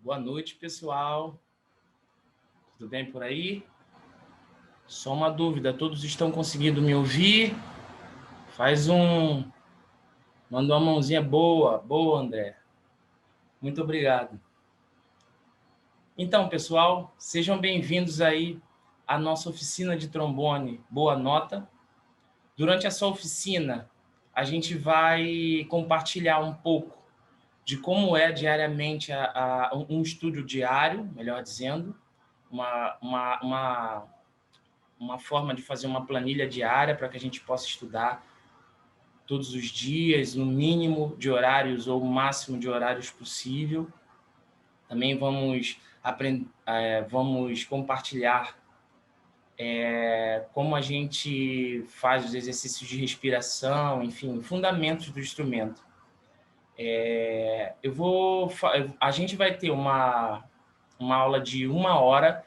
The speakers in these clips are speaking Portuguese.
Boa noite, pessoal. Tudo bem por aí? Só uma dúvida, todos estão conseguindo me ouvir? Manda uma mãozinha boa, André. Muito obrigado. Então, pessoal, sejam bem-vindos aí à nossa oficina de trombone Boa Nota. Durante essa oficina, a gente vai compartilhar um pouco de como é diariamente um estudo diário, melhor dizendo, uma forma de fazer uma planilha diária para que a gente possa estudar todos os dias, no mínimo de horários ou o máximo de horários possível. Também vamos compartilhar como a gente faz os exercícios de respiração, enfim, fundamentos do instrumento. A gente vai ter uma aula de 1 hora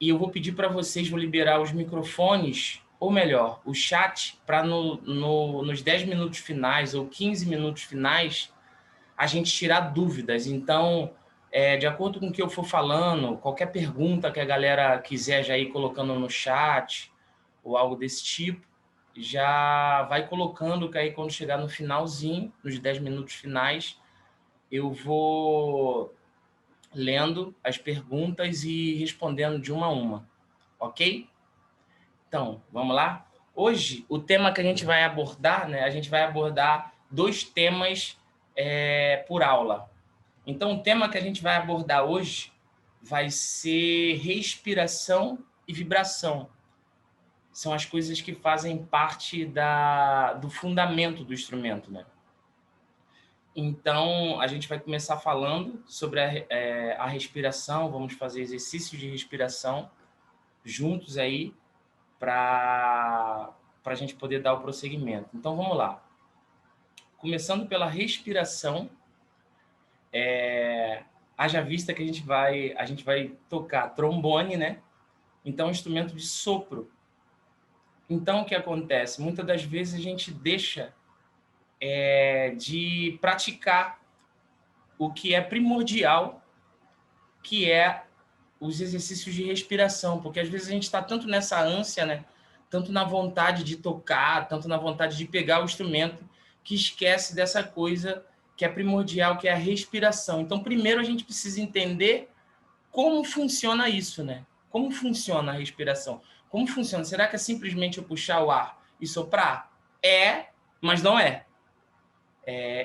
e eu vou pedir para vocês, vou liberar os microfones, ou melhor, o chat, para nos 10 minutos finais ou 15 minutos finais, a gente tirar dúvidas. Então, de acordo com o que eu for falando, qualquer pergunta que a galera quiser já ir colocando no chat, ou algo desse tipo, já vai colocando, que aí quando chegar no finalzinho, nos 10 minutos finais, eu vou lendo as perguntas e respondendo de uma a uma. Ok? Então, vamos lá? Hoje, o tema que a gente vai abordar, né? A gente vai abordar 2 temas por aula. Então, o tema que a gente vai abordar hoje vai ser respiração e vibração. São as coisas que fazem parte do fundamento do instrumento, né? Então, a gente vai começar falando sobre a respiração, vamos fazer exercícios de respiração juntos aí, para a gente poder dar o prosseguimento. Então, vamos lá. Começando pela respiração, haja vista que a gente vai tocar trombone, né? Então, é um instrumento de sopro. Então, o que acontece? Muitas das vezes a gente deixa de praticar o que é primordial, que é os exercícios de respiração, porque às vezes a gente está tanto nessa ânsia, né? Tanto na vontade de tocar, tanto na vontade de pegar o instrumento, que esquece dessa coisa que é primordial, que é a respiração. Então, primeiro a gente precisa entender como funciona isso, né? Como funciona a respiração? Como funciona? Será que é simplesmente eu puxar o ar e soprar? Mas não é.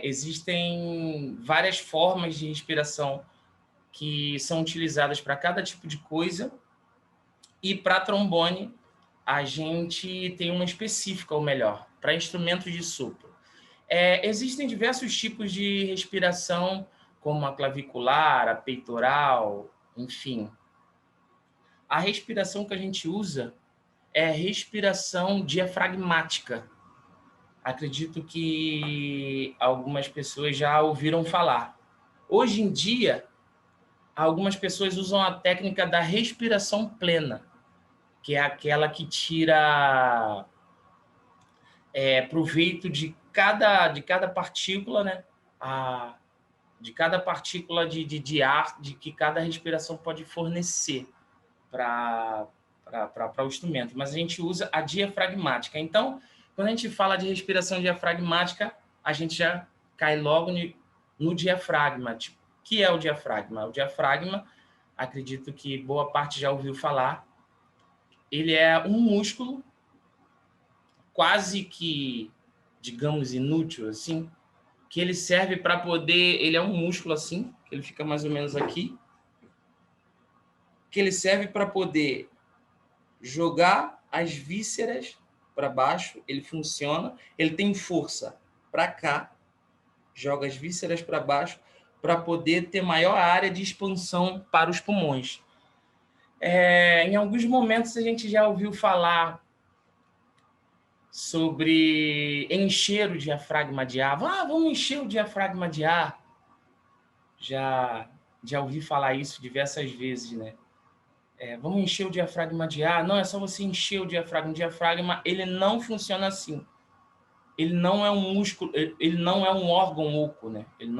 Existem várias formas de respiração que são utilizadas para cada tipo de coisa, e para trombone a gente tem uma específica, ou melhor, para instrumentos de sopro. Existem diversos tipos de respiração, como a clavicular, a peitoral, enfim. A respiração que a gente usa é respiração diafragmática. Acredito que algumas pessoas já ouviram falar. Hoje em dia, algumas pessoas usam a técnica da respiração plena, que é aquela que tira proveito de cada partícula, né? De cada partícula de ar de que cada respiração pode fornecer para o instrumento. Mas a gente usa a diafragmática. Então, quando a gente fala de respiração diafragmática, a gente já cai logo no diafragma. Tipo, o que é o diafragma? O diafragma, acredito que boa parte já ouviu falar, ele é um músculo quase que, digamos, inútil, assim, que ele serve para poder... Ele é um músculo assim, que ele fica mais ou menos aqui, que ele serve para poder jogar as vísceras para baixo, ele funciona, ele tem força para cá, joga as vísceras para baixo, para poder ter maior área de expansão para os pulmões. Em alguns momentos a gente já ouviu falar sobre encher o diafragma de ar. Vamos encher o diafragma de ar. Já ouvi falar isso diversas vezes, né? Vamos encher o diafragma de ar. Não, é só você encher o diafragma. O diafragma, ele não funciona assim. ele não é um músculo, ele não é um órgão oco, né? Ele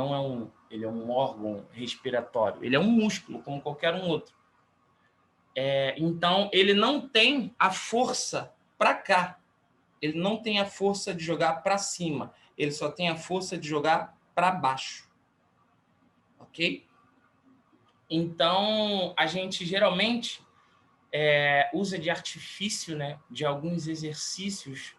é um órgão respiratório. Ele é um músculo, como qualquer um outro. Então, ele não tem a força para cá. Ele não tem a força de jogar para cima. Ele só tem a força de jogar para baixo. Ok? Então, a gente geralmente usa de artifício, né, de alguns exercícios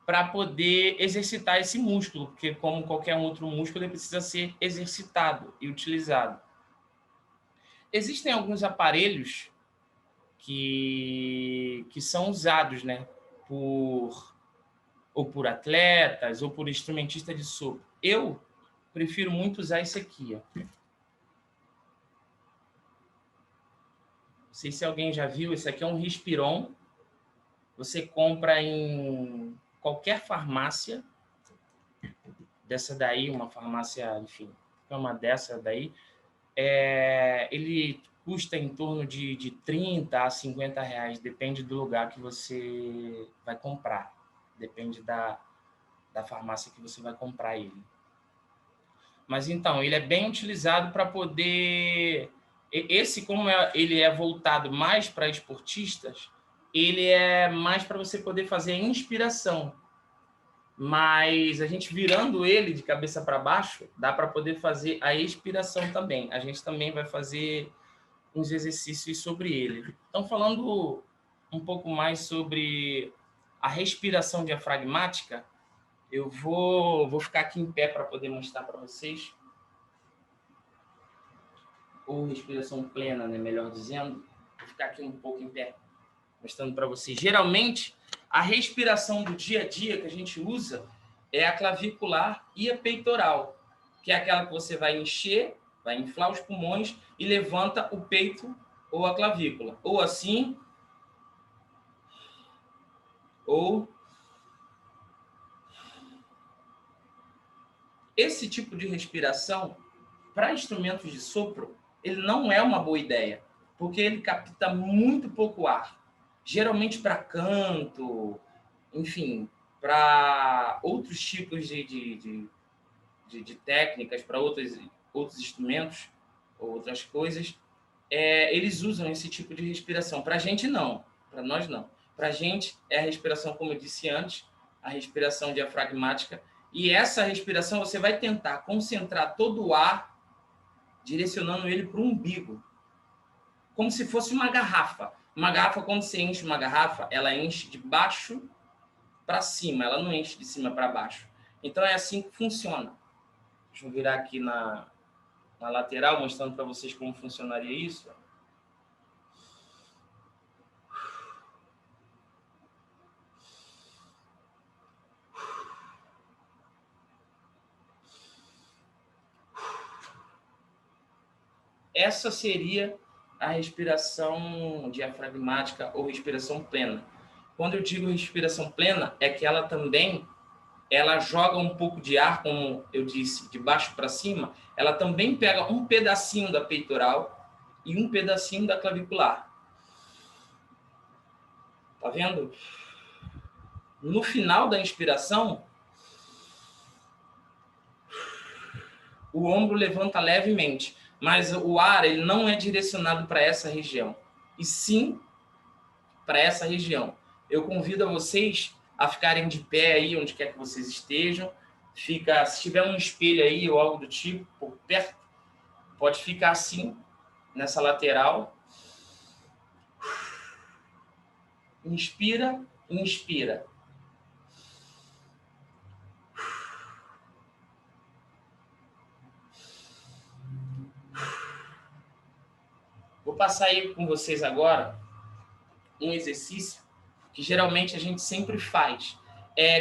para poder exercitar esse músculo, porque como qualquer outro músculo, ele precisa ser exercitado e utilizado. Existem alguns aparelhos que são usados, né, ou por atletas, ou por instrumentistas de sopro. Eu prefiro muito usar esse aqui, ó. Não sei se alguém já viu, esse aqui é um Respiron. Você compra em qualquer farmácia, dessa daí, uma farmácia, enfim, uma dessa daí, ele custa em torno de 30 a 50 reais, depende do lugar que você vai comprar, depende da farmácia que você vai comprar ele. Mas então, ele é bem utilizado para poder... Esse, como ele é voltado mais para esportistas, ele é mais para você poder fazer a inspiração. Mas a gente virando ele de cabeça para baixo, dá para poder fazer a expiração também. A gente também vai fazer uns exercícios sobre ele. Então, falando um pouco mais sobre a respiração diafragmática, eu vou ficar aqui em pé para poder mostrar para vocês. Ou respiração plena, né, melhor dizendo. Vou ficar aqui um pouco em pé, mostrando para vocês. Geralmente, a respiração do dia a dia que a gente usa é a clavicular e a peitoral, que é aquela que você vai encher, vai inflar os pulmões e levanta o peito ou a clavícula. Ou assim, ou... Esse tipo de respiração, para instrumentos de sopro, ele não é uma boa ideia, porque ele capta muito pouco ar. Geralmente para canto, enfim, para outros tipos de técnicas, para outros instrumentos, ou outras coisas, eles usam esse tipo de respiração. Para a gente, não. Para nós, não. Para a gente, é a respiração, como eu disse antes, a respiração diafragmática. E essa respiração, você vai tentar concentrar todo o ar, direcionando ele para o umbigo. Como se fosse uma garrafa. Uma garrafa, quando você enche uma garrafa, ela enche de baixo para cima, ela não enche de cima para baixo. Então, é assim que funciona. Deixa eu virar aqui na lateral, mostrando para vocês como funcionaria isso. Essa seria a respiração diafragmática ou respiração plena. Quando eu digo respiração plena, é que ela também joga um pouco de ar, como eu disse, de baixo para cima. Ela também pega um pedacinho da peitoral e um pedacinho da clavicular. Tá vendo? No final da inspiração, o ombro levanta levemente, mas o ar ele não é direcionado para essa região, e sim para essa região. Eu convido a vocês a ficarem de pé aí, onde quer que vocês estejam. Se tiver um espelho aí ou algo do tipo, por perto, pode ficar assim, nessa lateral. Inspira, inspira. Vou passar aí com vocês agora um exercício que geralmente a gente sempre faz.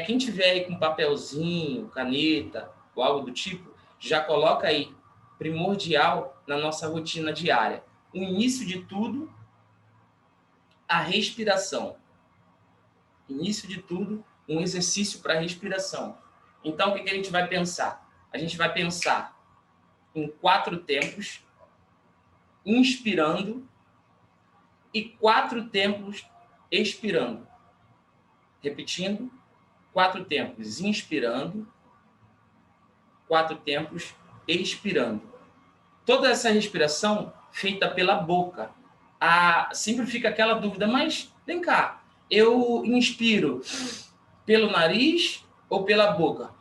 Quem tiver aí com papelzinho, caneta ou algo do tipo, já coloca aí, primordial na nossa rotina diária. O início de tudo, a respiração. Início de tudo, um exercício para respiração. Então, o que a gente vai pensar? A gente vai pensar em 4 tempos, inspirando, e 4 tempos expirando. Repetindo, 4 tempos inspirando, 4 tempos expirando. Toda essa respiração feita pela boca. Sempre fica aquela dúvida, mas vem cá, eu inspiro pelo nariz ou pela boca?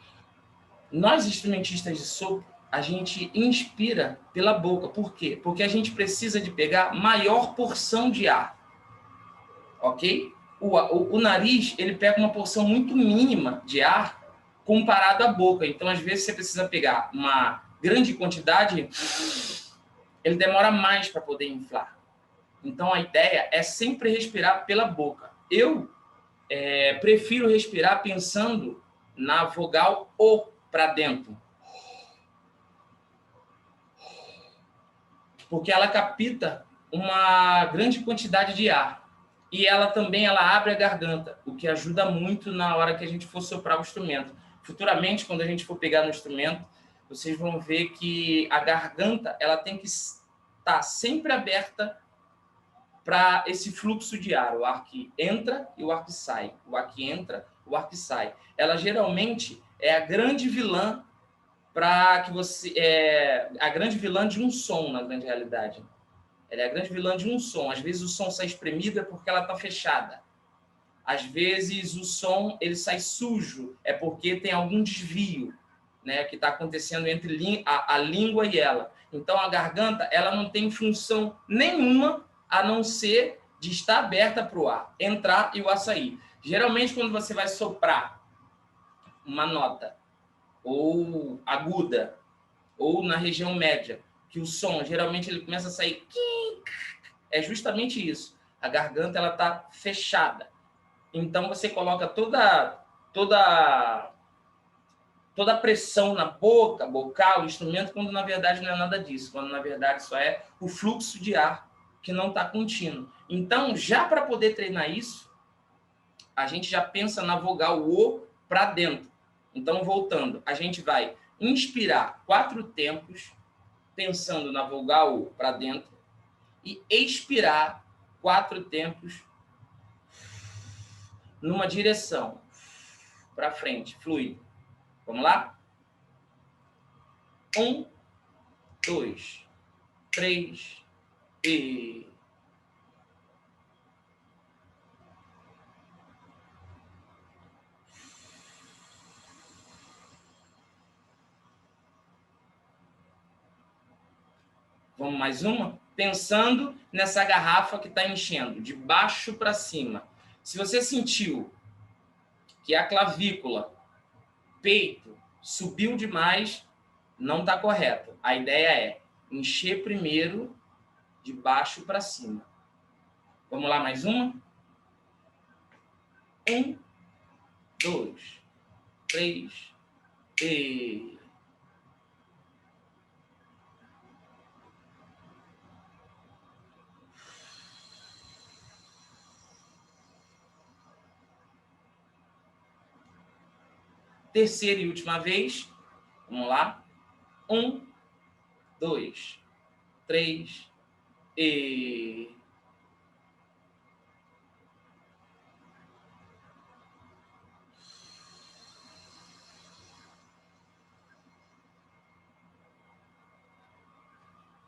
Nós, instrumentistas de sopro, a gente inspira pela boca. Por quê? Porque a gente precisa de pegar maior porção de ar. Ok? O nariz, ele pega uma porção muito mínima de ar comparado à boca. Então, às vezes, você precisa pegar uma grande quantidade, ele demora mais para poder inflar. Então, a ideia é sempre respirar pela boca. Eu prefiro respirar pensando na vogal O para dentro. Porque ela capta uma grande quantidade de ar. E ela também abre a garganta, o que ajuda muito na hora que a gente for soprar o instrumento. Futuramente, quando a gente for pegar no instrumento, vocês vão ver que a garganta ela tem que estar sempre aberta para esse fluxo de ar, o ar que entra e o ar que sai, o ar que entra, o ar que sai. Ela geralmente é a grande vilã para que você a grande vilã de um som, na grande realidade. Ela é a grande vilã de um som. Às vezes o som sai espremido é porque ela está fechada. Às vezes o som ele sai sujo, é porque tem algum desvio, né, que está acontecendo entre a língua e ela. Então a garganta ela não tem função nenhuma a não ser de estar aberta para o ar entrar e o ar sair. Geralmente quando você vai soprar uma nota ou aguda ou na região média, que o som geralmente ele começa a sair, é justamente isso. A garganta ela está fechada. Então você coloca toda a pressão na boca, bocal, o instrumento, quando na verdade não é nada disso, quando na verdade só é o fluxo de ar que não está contínuo. Então, já para poder treinar isso, a gente já pensa na vogal O para dentro. Então, voltando, a gente vai inspirar 4 tempos, pensando na vogal O para dentro, e expirar 4 tempos numa direção, para frente, fluido. Vamos lá? 1, 2, 3 e... Vamos mais uma? Pensando nessa garrafa que está enchendo, de baixo para cima. Se você sentiu que a clavícula, peito, subiu demais, não está correto. A ideia é encher primeiro de baixo para cima. Vamos lá, mais uma? 1, 2, 3 e... Terceira e última vez. Vamos lá. 1, 2, 3 e...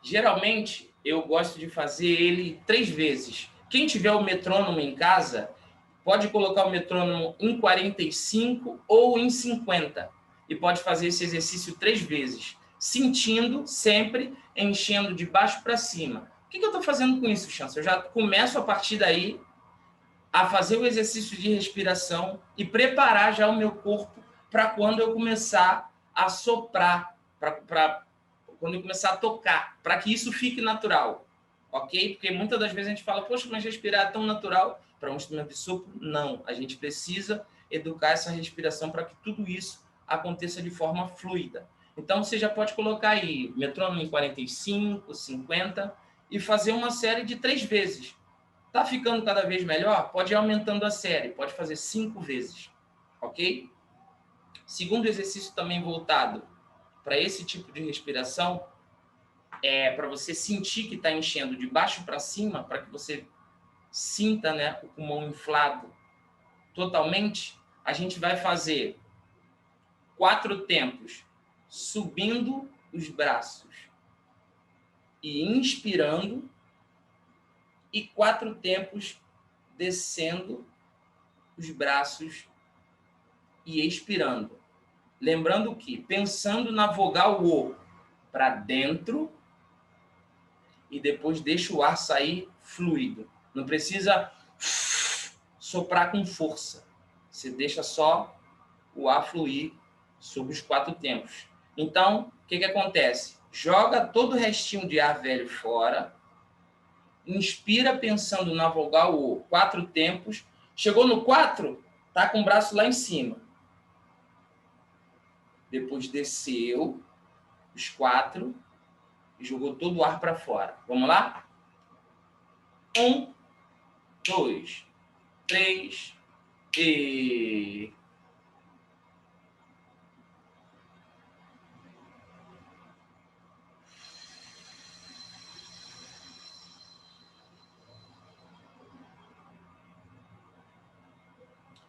Geralmente, eu gosto de fazer ele 3 vezes. Quem tiver o metrônomo em casa, pode colocar o metrônomo em 45 ou em 50. E pode fazer esse exercício 3 vezes, sentindo sempre, enchendo de baixo para cima. O que eu estou fazendo com isso, Chance? Eu já começo a partir daí a fazer o exercício de respiração e preparar já o meu corpo para quando eu começar a soprar, quando eu começar a tocar, para que isso fique natural, ok? Porque muitas das vezes a gente fala, poxa, mas respirar é tão natural para um instrumento de sopro? Não, a gente precisa educar essa respiração para que tudo isso aconteça de forma fluida. Então, você já pode colocar aí metrônomo em 45, 50 e fazer uma série de 3 vezes. Tá ficando cada vez melhor? Pode ir aumentando a série, pode fazer 5 vezes, ok? Segundo exercício também voltado para esse tipo de respiração, é para você sentir que está enchendo de baixo para cima, para que você sinta, né, o pulmão inflado totalmente. a gente vai fazer 4 tempos subindo os braços e inspirando, e 4 tempos descendo os braços e expirando. Lembrando que, pensando na vogal O para dentro, e depois deixa o ar sair fluido. Não precisa soprar com força. Você deixa só o ar fluir sobre os 4 tempos. Então, o que acontece? Joga todo o restinho de ar velho fora, inspira pensando na vogal O, 4 tempos. Chegou no 4, tá com o braço lá em cima. Depois desceu os 4 e jogou todo o ar para fora. Vamos lá? 1, 2, 3 e...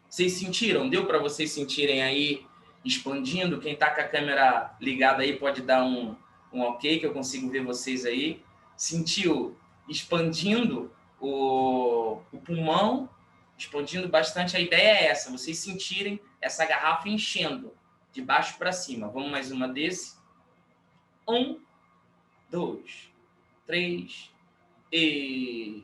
Vocês sentiram? Deu para vocês sentirem aí expandindo? Quem está com a câmera ligada aí pode dar um ok, que eu consigo ver vocês aí. Sentiu expandindo o pulmão, expandindo bastante. A ideia é essa, vocês sentirem essa garrafa enchendo de baixo para cima. Vamos mais uma desse. 1, 2, 3 e...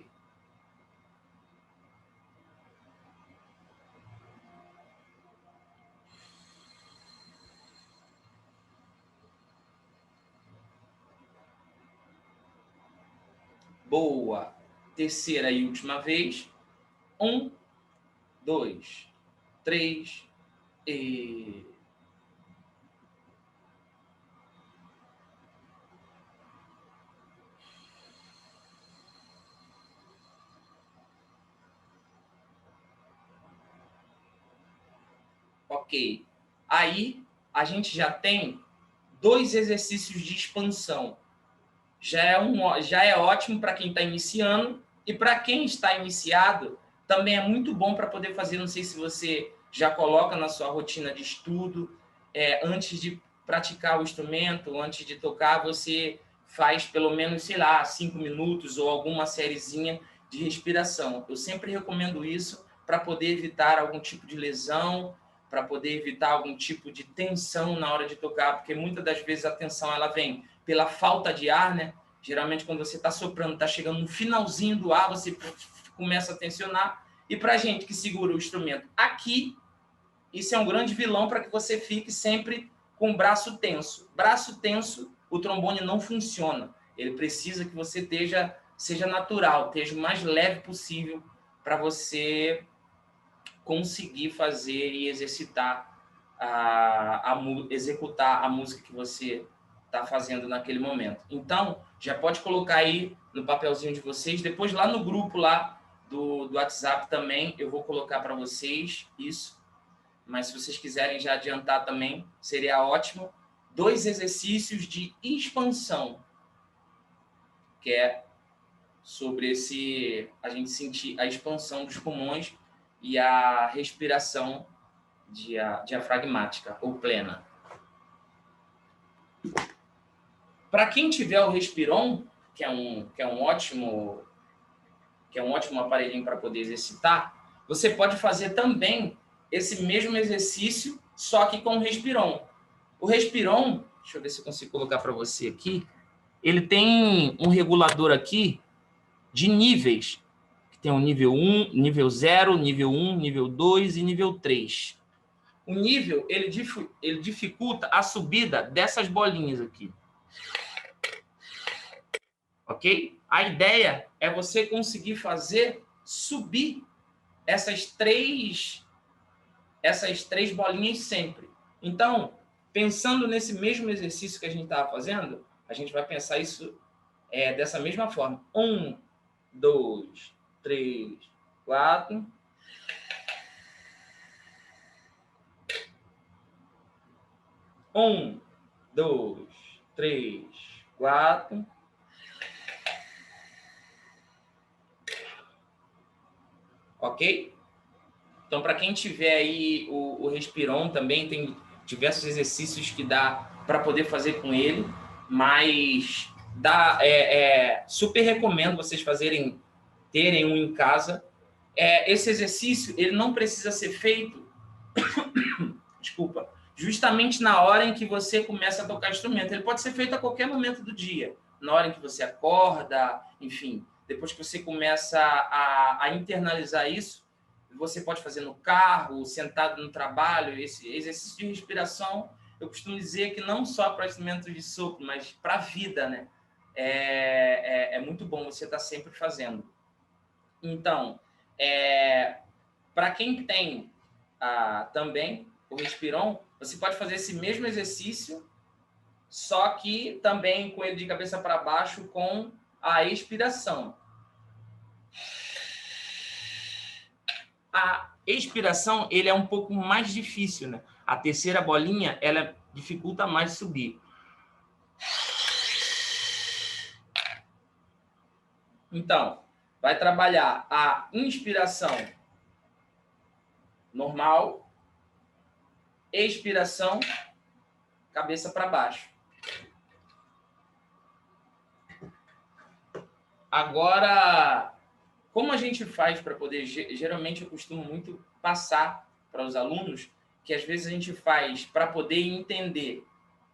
Boa. Terceira e última vez. 1, 2, 3 e... Ok. Aí a gente já tem 2 exercícios de expansão. Já é ótimo para quem está iniciando, e para quem está iniciado também é muito bom para poder fazer. Não sei se você já coloca na sua rotina de estudo, antes de praticar o instrumento, antes de tocar, você faz pelo menos, sei lá, 5 minutos ou alguma sériezinha de respiração. Eu sempre recomendo isso para poder evitar algum tipo de lesão, para poder evitar algum tipo de tensão na hora de tocar, porque muitas das vezes a tensão ela vem pela falta de ar, né? Geralmente, quando você está soprando, está chegando no finalzinho do ar, você começa a tensionar. E para a gente que segura o instrumento aqui, isso é um grande vilão para que você fique sempre com o braço tenso. Braço tenso, o trombone não funciona. Ele precisa que você seja natural, esteja o mais leve possível para você conseguir fazer e exercitar, executar a música que você está fazendo naquele momento. Então, já pode colocar aí no papelzinho de vocês. Depois, lá no grupo lá do WhatsApp também, eu vou colocar para vocês isso. Mas se vocês quiserem já adiantar também, seria ótimo. 2 exercícios de expansão, que é sobre a gente sentir a expansão dos pulmões e a respiração diafragmática ou plena. Para quem tiver o Respiron, que é um ótimo aparelhinho para poder exercitar, você pode fazer também esse mesmo exercício, só que com o Respiron. O Respiron, deixa eu ver se eu consigo colocar para você aqui, ele tem um regulador aqui de níveis. Tem o nível 1, nível 0, nível 1, nível 2 e nível 3. O nível, ele dificulta a subida dessas bolinhas aqui. Ok? A ideia é você conseguir fazer subir essas três bolinhas sempre. Então, pensando nesse mesmo exercício que a gente estava fazendo, a gente vai pensar isso dessa mesma forma. 1, 2, 3, 4. 1, 2, 3, 4. Ok? Então, para quem tiver aí o Respiron também, tem diversos exercícios que dá para poder fazer com ele, mas super recomendo vocês terem um em casa. Esse exercício, ele não precisa ser feito, desculpa, justamente na hora em que você começa a tocar instrumento. Ele pode ser feito a qualquer momento do dia, na hora em que você acorda, enfim. Depois que você começa a internalizar isso, você pode fazer no carro, sentado no trabalho. Esse exercício de respiração, eu costumo dizer que não só para instrumentos de sopro, mas para a vida, né? É muito bom você estar sempre fazendo. Então, para quem tem também o Respiron, você pode fazer esse mesmo exercício, só que também com ele de cabeça para baixo com a expiração. A expiração, ele é um pouco mais difícil, né? A terceira bolinha, ela dificulta mais subir. Então, vai trabalhar a inspiração normal, expiração, cabeça para baixo. Agora, como a gente faz para poder... Geralmente eu costumo muito passar para os alunos que às vezes a gente faz para poder entender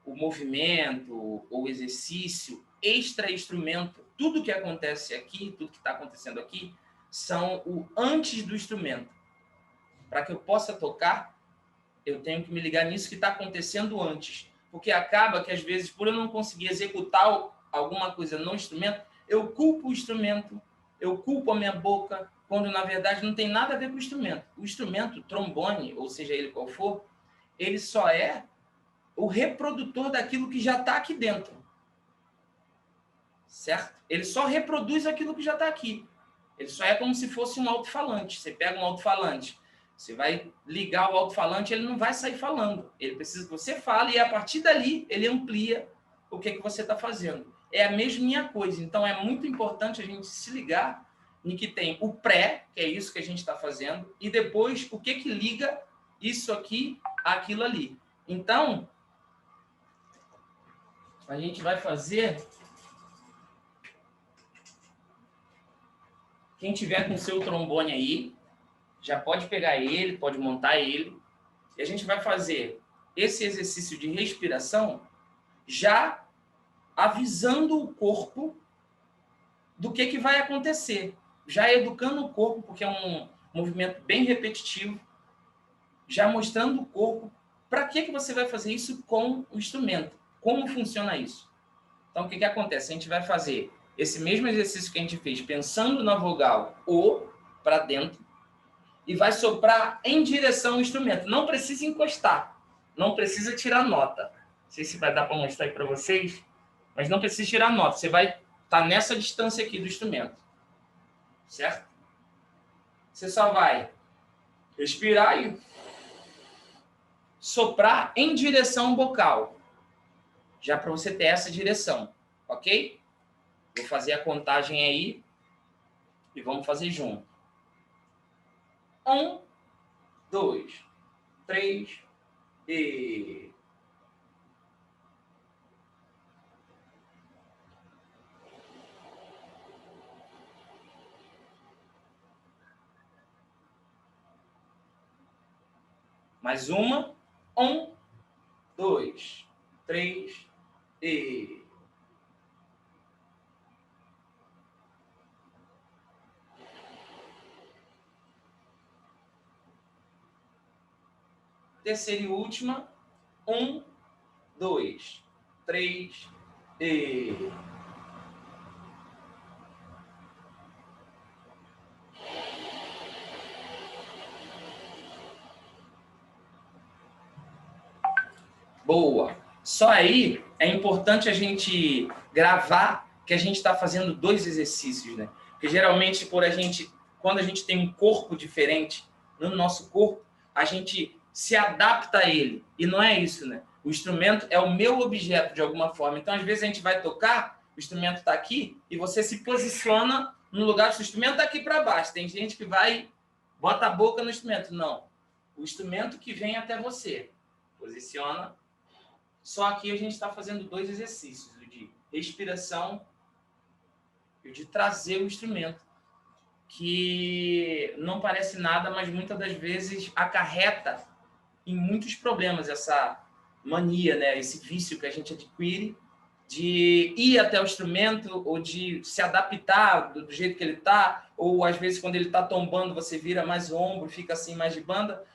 o movimento, o exercício, extra-instrumento, tudo que acontece aqui, tudo que está acontecendo aqui, são o antes do instrumento. Para que eu possa tocar, eu tenho que me ligar nisso que está acontecendo antes. Porque acaba que, às vezes, por eu não conseguir executar alguma coisa no instrumento, eu culpo o instrumento, eu culpo a minha boca, quando, na verdade, não tem nada a ver com o instrumento. O instrumento, trombone, ou seja ele qual for, ele só é o reprodutor daquilo que já está aqui dentro. Certo? Ele só reproduz aquilo que já está aqui. Ele só é como se fosse um alto-falante. Você pega um alto-falante, você vai ligar o alto-falante, ele não vai sair falando. Ele precisa que você fale e, a partir dali, ele amplia o que você está fazendo. É a mesma coisa. Então, é muito importante a gente se ligar em que tem o pré, que é isso que a gente está fazendo, e depois o que liga isso aqui àquilo ali. Então, a gente vai fazer... Quem tiver com o seu trombone aí, já pode pegar ele, pode montar ele. E a gente vai fazer esse exercício de respiração já avisando o corpo do que vai acontecer. Já educando o corpo, porque é um movimento bem repetitivo, já mostrando o corpo para que você vai fazer isso com o instrumento. Como funciona isso? Então, o que acontece? A gente vai fazer esse mesmo exercício que a gente fez, pensando na vogal O para dentro, e vai soprar em direção ao instrumento. Não precisa encostar, não precisa tirar nota. Não sei se vai dar para mostrar aí para vocês, mas não precisa tirar nota. Você vai estar nessa distância aqui do instrumento, certo? Você só vai respirar e soprar em direção vocal, já para você ter essa direção, ok? Vou fazer a contagem aí e vamos fazer junto. 1, 2, 3 e... Mais uma. 1, 2, 3 e... Terceira e última. 1, 2, 3 e... Boa! Só aí é importante a gente gravar que a gente está fazendo 2 exercícios, né? Porque geralmente, quando a gente tem um corpo diferente no nosso corpo, a gente se adapta a ele. E não é isso, né? O instrumento é o meu objeto, de alguma forma. Então, às vezes, a gente vai tocar, o instrumento está aqui, e você se posiciona no lugar do instrumento, está aqui para baixo. Tem gente que vai bota a boca no instrumento. Não. O instrumento que vem até você. Posiciona. Só aqui a gente está fazendo 2 exercícios, o de respiração e o de trazer o instrumento, que não parece nada, mas muitas das vezes acarreta em muitos problemas essa mania, né? Esse vício que a gente adquire de ir até o instrumento ou de se adaptar do jeito que ele está, ou às vezes quando ele está tombando você vira mais o ombro, fica assim mais de banda.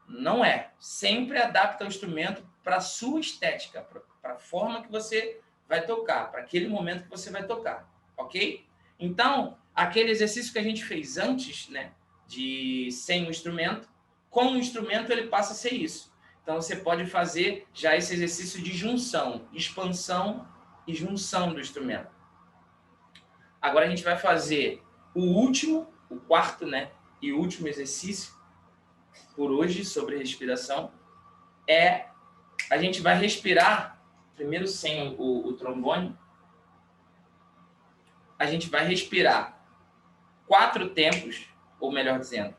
Não é. Sempre adapta o instrumento para a sua estética, para a forma que você vai tocar, para aquele momento que você vai tocar, ok? Então, aquele exercício que a gente fez antes, né, de sem o instrumento, com o instrumento ele passa a ser isso. Então, você pode fazer já esse exercício de junção, expansão e junção do instrumento. Agora a gente vai fazer o último, o quarto, né, e último exercício por hoje sobre respiração. A gente vai respirar, primeiro sem o trombone, a gente vai respirar 4 tempos, ou melhor dizendo,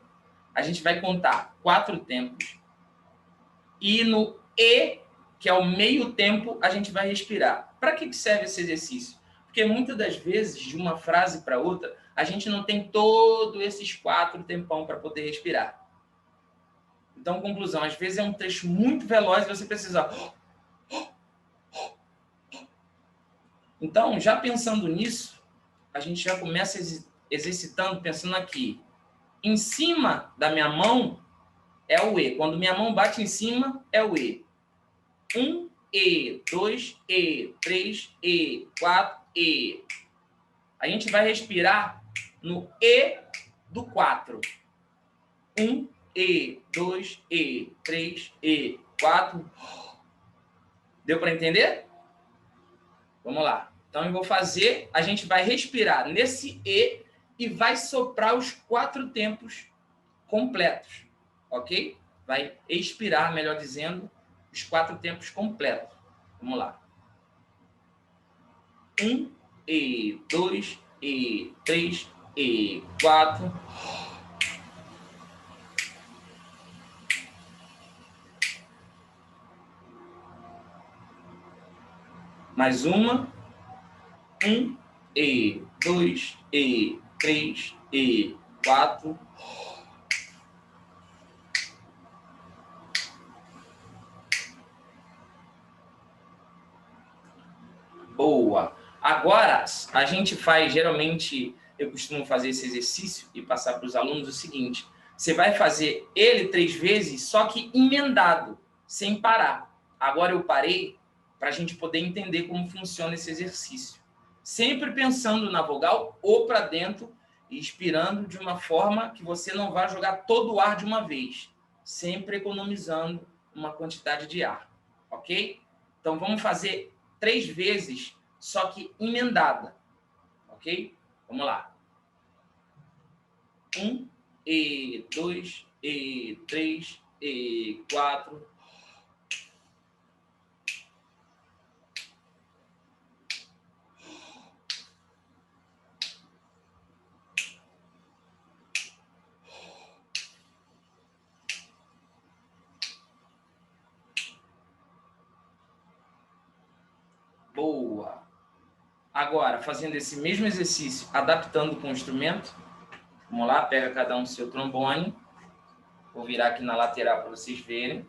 a gente vai contar 4 tempos, e no E, que é o meio tempo, a gente vai respirar. Para que serve esse exercício? Porque muitas das vezes, de uma frase para outra, a gente não tem todos esses 4 tempão para poder respirar. Então, conclusão, às vezes é um trecho muito veloz e você precisa... Então, já pensando nisso, a gente já começa exercitando, pensando aqui. Em cima da minha mão é o E. Quando minha mão bate em cima, é o E. 1, E, 2, E, 3, E, 4, E. A gente vai respirar no E do 4. 1, E, 2, E, 3, E, 4. Deu para entender? Vamos lá. Então, eu vou fazer... A gente vai respirar nesse E e vai soprar os 4 tempos completos. Ok? Vai expirar, melhor dizendo, os 4 tempos completos. Vamos lá. 1, E, 2, E, 3, E, 4... Mais uma. 1, E, 2, E, 3, E, 4. Boa. Agora, a gente faz, geralmente, eu costumo fazer esse exercício e passar para os alunos o seguinte. Você vai fazer ele 3 vezes, só que emendado, sem parar. Agora eu parei para a gente poder entender como funciona esse exercício. Sempre pensando na vogal ou para dentro e expirando de uma forma que você não vai jogar todo o ar de uma vez, sempre economizando uma quantidade de ar, ok? Então vamos fazer 3 vezes, só que emendada, ok? Vamos lá. 1, E, 2, E, 3, E, 4... Boa! Agora, fazendo esse mesmo exercício, adaptando com o instrumento. Vamos lá, pega cada um seu trombone. Vou virar aqui na lateral para vocês verem.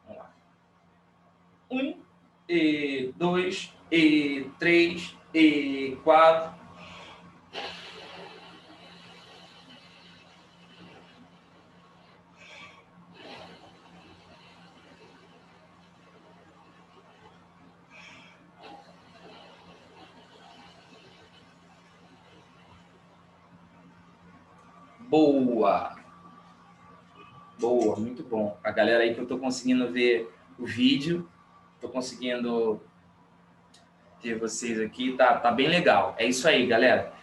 Vamos lá. 1, E, 2, E, 3, E, 4... Boa! Boa, muito bom. A galera aí que eu estou conseguindo ver o vídeo, estou conseguindo ter vocês aqui, tá bem legal. É isso aí, galera.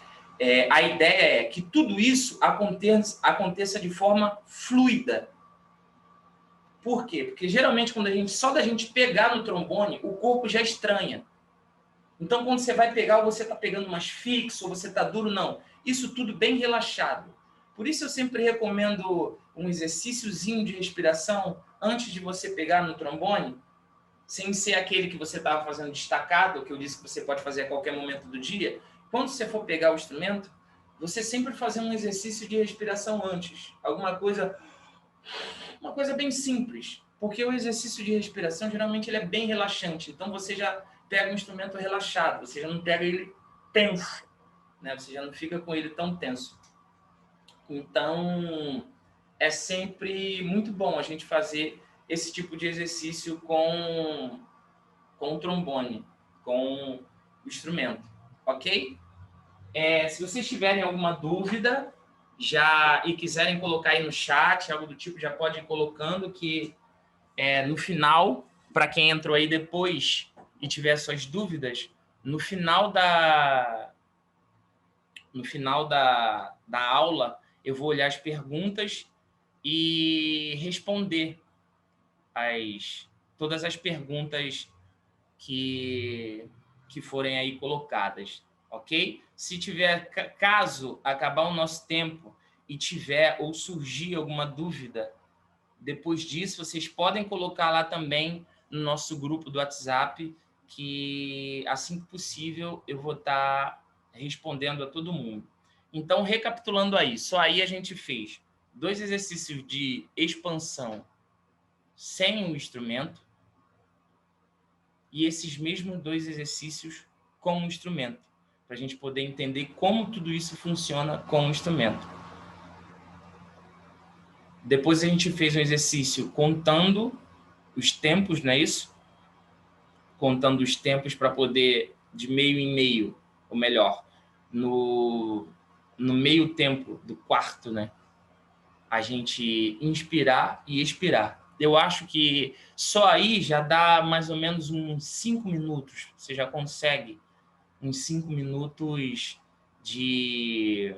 A ideia é que tudo isso aconteça de forma fluida. Por quê? Porque geralmente quando só da gente pegar no trombone, o corpo já estranha. Então quando você vai pegar, ou você está pegando mais fixo, ou você está duro, não. Isso tudo bem relaxado. Por isso eu sempre recomendo um exercíciozinho de respiração antes de você pegar no trombone, sem ser aquele que você estava fazendo destacado, que eu disse que você pode fazer a qualquer momento do dia. Quando você for pegar o instrumento, você sempre fazer um exercício de respiração antes. Uma coisa bem simples, porque o exercício de respiração geralmente ele é bem relaxante. Então você já pega o instrumento relaxado, você já não pega ele tenso, né? Você já não fica com ele tão tenso. Então é sempre muito bom a gente fazer esse tipo de exercício com o trombone, com o instrumento, ok? Se vocês tiverem alguma dúvida e quiserem colocar aí no chat, algo do tipo, já pode ir colocando que no final, para quem entrou aí depois e tiver suas dúvidas, no final da aula, eu vou olhar as perguntas e responder todas as perguntas que forem aí colocadas, ok? Se tiver, caso acabar o nosso tempo e tiver ou surgir alguma dúvida, depois disso, vocês podem colocar lá também no nosso grupo do WhatsApp, que assim que possível eu vou estar respondendo a todo mundo. Então, recapitulando aí, só aí a gente fez 2 exercícios de expansão sem o instrumento e esses mesmos 2 exercícios com o instrumento, para a gente poder entender como tudo isso funciona com o instrumento. Depois a gente fez um exercício contando os tempos, não é isso? Contando os tempos para poder, de meio em meio, ou melhor, no meio tempo do quarto, né? A gente inspirar e expirar. Eu acho que só aí já dá mais ou menos uns 5 minutos. Você já consegue uns 5 minutos de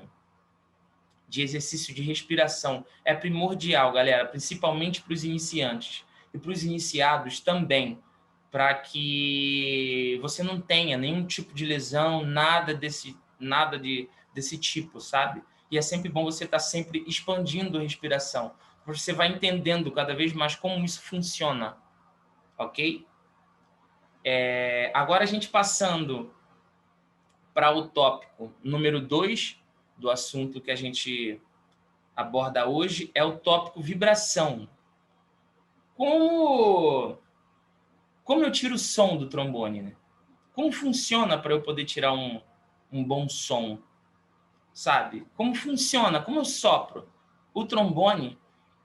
exercício de respiração. É primordial, galera, principalmente para os iniciantes. E para os iniciados também, para que você não tenha nenhum tipo de lesão, nada desse tipo, sabe? E é sempre bom você estar sempre expandindo a respiração. Você vai entendendo cada vez mais como isso funciona, ok? Agora a gente passando para o tópico número 2 do assunto que a gente aborda hoje, é o tópico vibração. Como eu tiro o som do trombone, né? Como funciona para eu poder tirar um bom som, sabe? Como funciona? Como eu sopro? O trombone,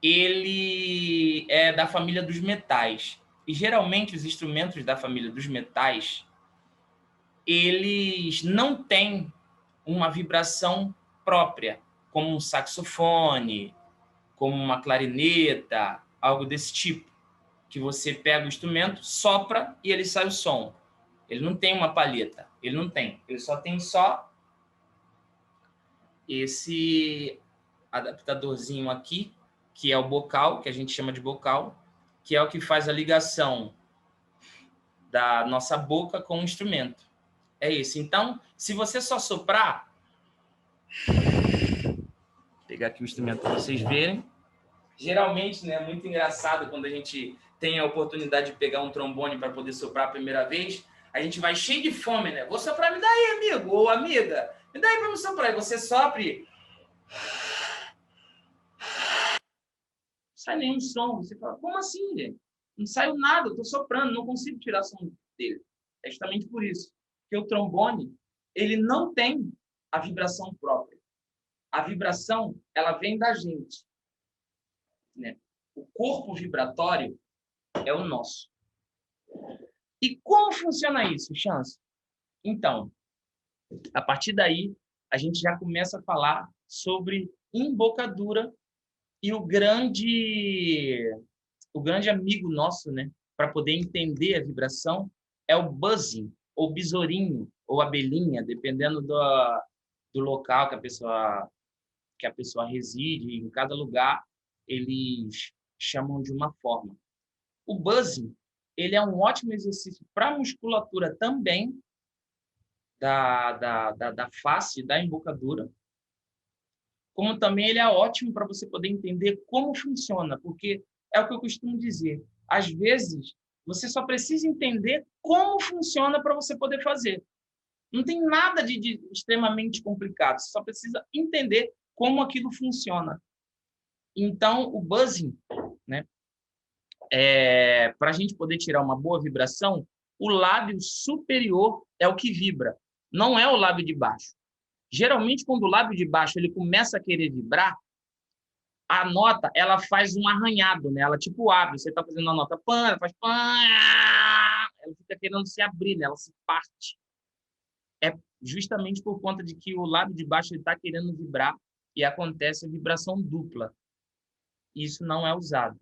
ele é da família dos metais. E geralmente os instrumentos da família dos metais, eles não têm uma vibração própria, como um saxofone, como uma clarineta, algo desse tipo, que você pega o instrumento, sopra e ele sai o som. Ele não tem uma palheta, ele não tem. Ele só tem esse adaptadorzinho aqui, que é o bocal, que a gente chama de bocal, que é o que faz a ligação da nossa boca com o instrumento. É isso. Então, se você só soprar, vou pegar aqui o instrumento para vocês verem. Geralmente, né, é muito engraçado quando a gente tem a oportunidade de pegar um trombone para poder soprar a primeira vez, a gente vai cheio de fome, né? Vou soprar, me dá aí, amigo ou amiga, me dá aí para me soprar. E você sopre, não sai nenhum som. Você fala, como assim, gente? Não saiu nada, eu estou soprando, não consigo tirar som dele. É justamente por isso que o trombone, ele não tem a vibração própria. A vibração, ela vem da gente, né? O corpo vibratório é o nosso. E como funciona isso, Chance? Então, a partir daí, a gente já começa a falar sobre embocadura e o grande amigo nosso, né, para poder entender a vibração, é o buzzing, ou besourinho, ou abelhinha, dependendo do local que a pessoa reside. Em cada lugar, eles chamam de uma forma. O buzzing, ele é um ótimo exercício para a musculatura também, da face, da embocadura, como também ele é ótimo para você poder entender como funciona, porque é o que eu costumo dizer. Às vezes, você só precisa entender como funciona para você poder fazer. Não tem nada de extremamente complicado, você só precisa entender como aquilo funciona. Então, o buzzing, né, para a gente poder tirar uma boa vibração, o lábio superior é o que vibra, não é o lábio de baixo. Geralmente, quando o lábio de baixo ele começa a querer vibrar, a nota ela faz um arranhado, né? Ela tipo abre. Você está fazendo a nota pan, ela faz pan, ela fica querendo se abrir, né? Ela se parte. É justamente por conta de que o lábio de baixo está querendo vibrar e acontece a vibração dupla. Isso não é usado.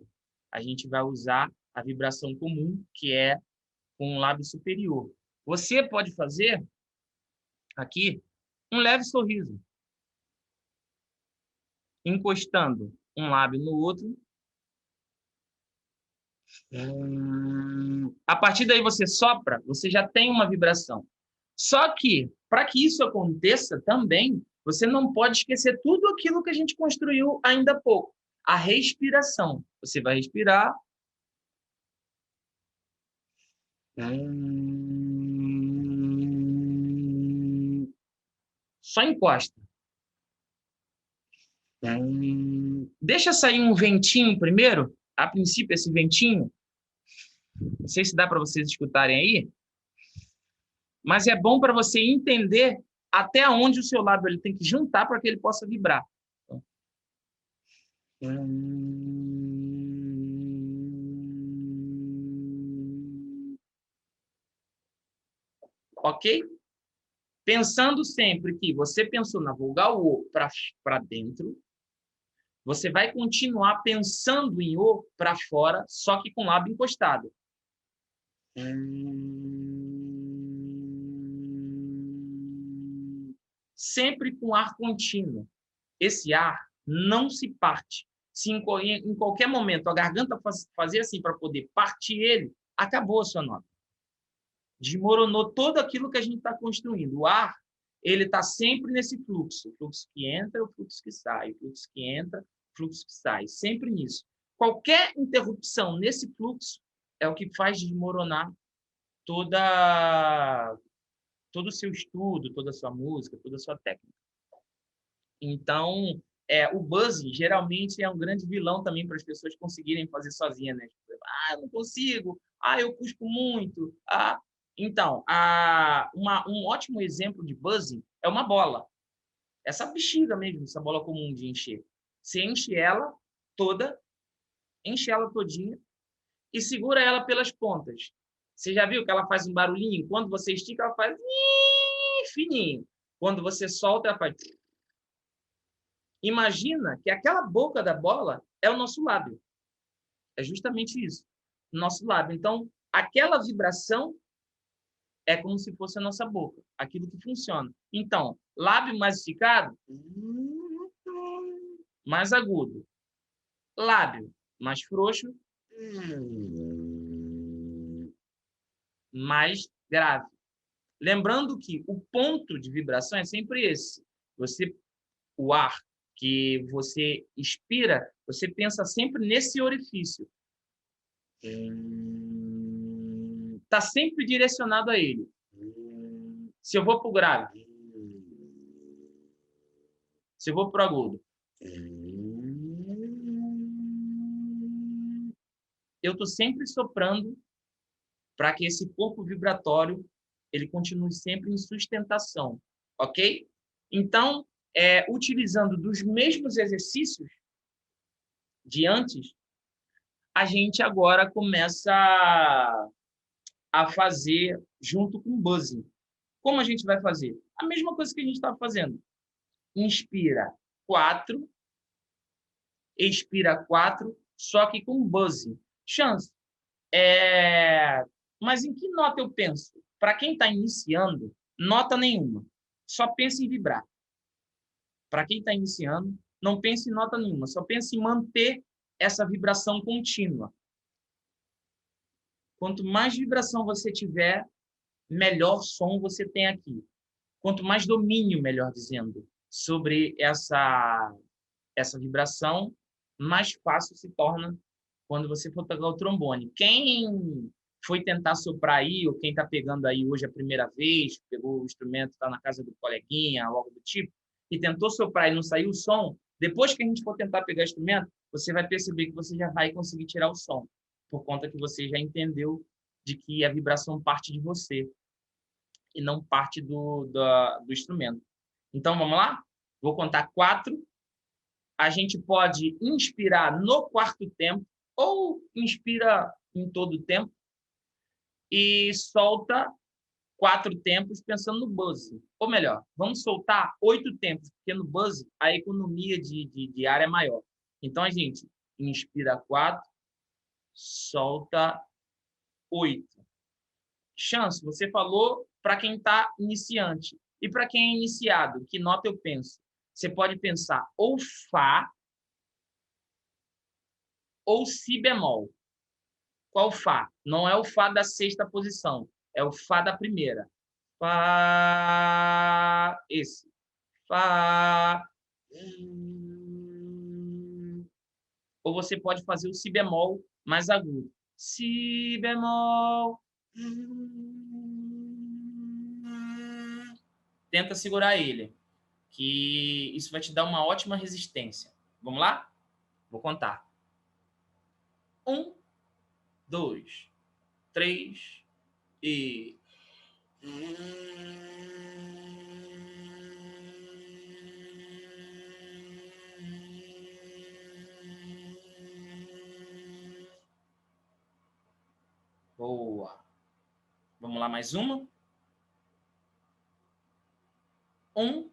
A gente vai usar a vibração comum, que é com o lábio superior. Você pode fazer aqui um leve sorriso, encostando um lábio no outro. A partir daí você sopra, você já tem uma vibração. Só que, para que isso aconteça também, você não pode esquecer tudo aquilo que a gente construiu ainda há pouco. A respiração. Você vai respirar. Só encosta. Deixa sair um ventinho primeiro. A princípio, esse ventinho. Não sei se dá para vocês escutarem aí. Mas é bom para você entender até onde o seu lábio ele tem que juntar para que ele possa vibrar. Ok? Pensando sempre que você pensou na vogal O para dentro, você vai continuar pensando em O para fora, só que com o lábio encostado. Sempre com ar contínuo. Esse ar não se parte. Se em qualquer momento a garganta fazer assim para poder partir ele, acabou a sua nota. Desmoronou tudo aquilo que a gente está construindo. O ar, ele está sempre nesse fluxo. O fluxo que entra, o fluxo que sai. O fluxo que entra, o fluxo que sai. Sempre nisso. Qualquer interrupção nesse fluxo é o que faz desmoronar todo o seu estudo, toda a sua música, toda a sua técnica. Então, o buzzing geralmente é um grande vilão também para as pessoas conseguirem fazer sozinhas, né? Eu não consigo. Eu cuspo muito. Então, um ótimo exemplo de buzzing é uma bola. Essa bexiga mesmo, essa bola comum de encher. Você enche ela toda, enche ela todinha e segura ela pelas pontas. Você já viu que ela faz um barulhinho? Quando você estica, ela faz fininho. Quando você solta, ela faz... Imagina que aquela boca da bola é o nosso lábio. É justamente isso, o nosso lábio. Então, aquela vibração é como se fosse a nossa boca, aquilo que funciona. Então, lábio mais esticado, mais agudo. Lábio mais frouxo, mais grave. Lembrando que o ponto de vibração é sempre esse. O ar que você expira, você pensa sempre nesse orifício. Está sempre direcionado a ele. Se eu vou para o grave, se eu vou para o agudo, eu estou sempre soprando para que esse corpo vibratório ele continue sempre em sustentação, ok? Então, utilizando dos mesmos exercícios de antes, a gente agora começa a fazer junto com o buzzing. Como a gente vai fazer? A mesma coisa que a gente estava fazendo. Inspira 4, expira 4, só que com buzzing. Chance. Mas em que nota eu penso? Para quem está iniciando, nota nenhuma. Só pensa em vibrar. Para quem está iniciando, não pense em nota nenhuma. Só pense em manter essa vibração contínua. Quanto mais vibração você tiver, melhor som você tem aqui. Quanto mais domínio, melhor dizendo, sobre essa vibração, mais fácil se torna quando você for pegar o trombone. Quem foi tentar soprar aí, ou quem está pegando aí hoje a primeira vez, pegou o instrumento, está na casa do coleguinha, algo do tipo, e tentou soprar e não saiu o som, depois que a gente for tentar pegar o instrumento, você vai perceber que você já vai conseguir tirar o som, por conta que você já entendeu de que a vibração parte de você e não parte do instrumento. Então, vamos lá? Vou contar 4. A gente pode inspirar no quarto tempo ou inspira em todo o tempo e solta 4 tempos pensando no buzz. Ou melhor, vamos soltar 8 tempos, porque no buzz a economia de ar é maior. Então, a gente inspira 4, solta 8. Chance, você falou para quem está iniciante. E para quem é iniciado, que nota eu penso? Você pode pensar ou Fá ou Si bemol. Qual Fá? Não é o Fá da sexta posição, é o Fá da primeira. Fá, esse. Fá. Ou você pode fazer o Si bemol mais agudo. Si bemol. Tenta segurar ele, que isso vai te dar uma ótima resistência. Vamos lá? Vou contar. 1, 2, 3 e... Boa. Vamos lá, mais uma. 1,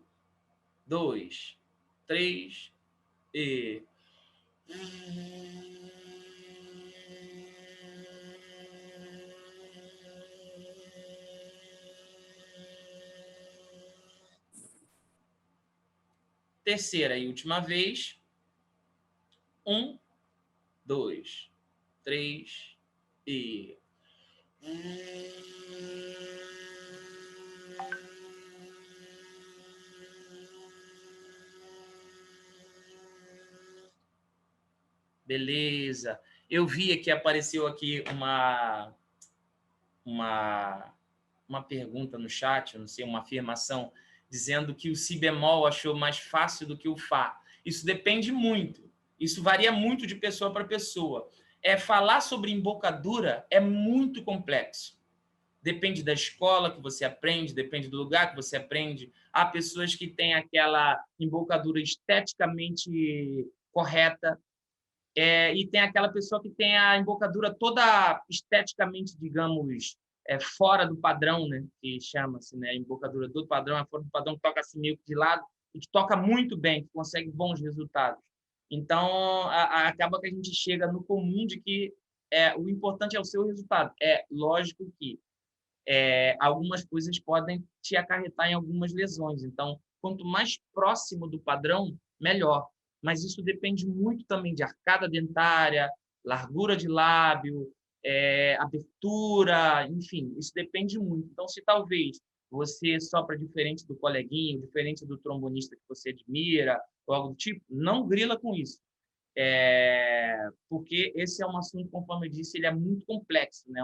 2, 3 e... Terceira e última vez. 1, 2, 3 e... Beleza. Eu vi que apareceu aqui uma pergunta no chat, eu não sei, uma afirmação, dizendo que o Si bemol achou mais fácil do que o Fá. Isso depende muito. Isso varia muito de pessoa para pessoa. Falar sobre embocadura é muito complexo. Depende da escola que você aprende, depende do lugar que você aprende. Há pessoas que têm aquela embocadura esteticamente correta, e tem aquela pessoa que tem a embocadura toda esteticamente, digamos, fora do padrão, né? Que chama-se, né? A embocadura do padrão, é fora do padrão, que toca assim meio que de lado e que toca muito bem, que consegue bons resultados. Então, acaba que a gente chega no comum de que o importante é o seu resultado. É lógico que algumas coisas podem te acarretar em algumas lesões. Então, quanto mais próximo do padrão, melhor. Mas isso depende muito também de arcada dentária, largura de lábio, abertura, enfim, isso depende muito. Então, se talvez você sopra diferente do coleguinho, diferente do trombonista que você admira, ou algo do tipo, não grila com isso. Porque esse é um assunto, conforme eu disse, ele é muito complexo, né?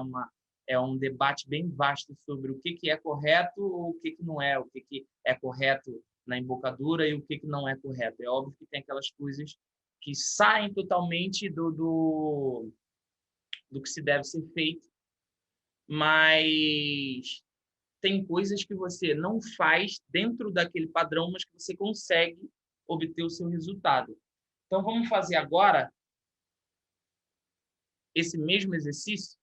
É um debate bem vasto sobre o que é correto ou o que não é, o que é correto na embocadura e o que não é correto. É óbvio que tem aquelas coisas que saem totalmente do que se deve ser feito, mas tem coisas que você não faz dentro daquele padrão, mas que você consegue obter o seu resultado. Então, vamos fazer agora esse mesmo exercício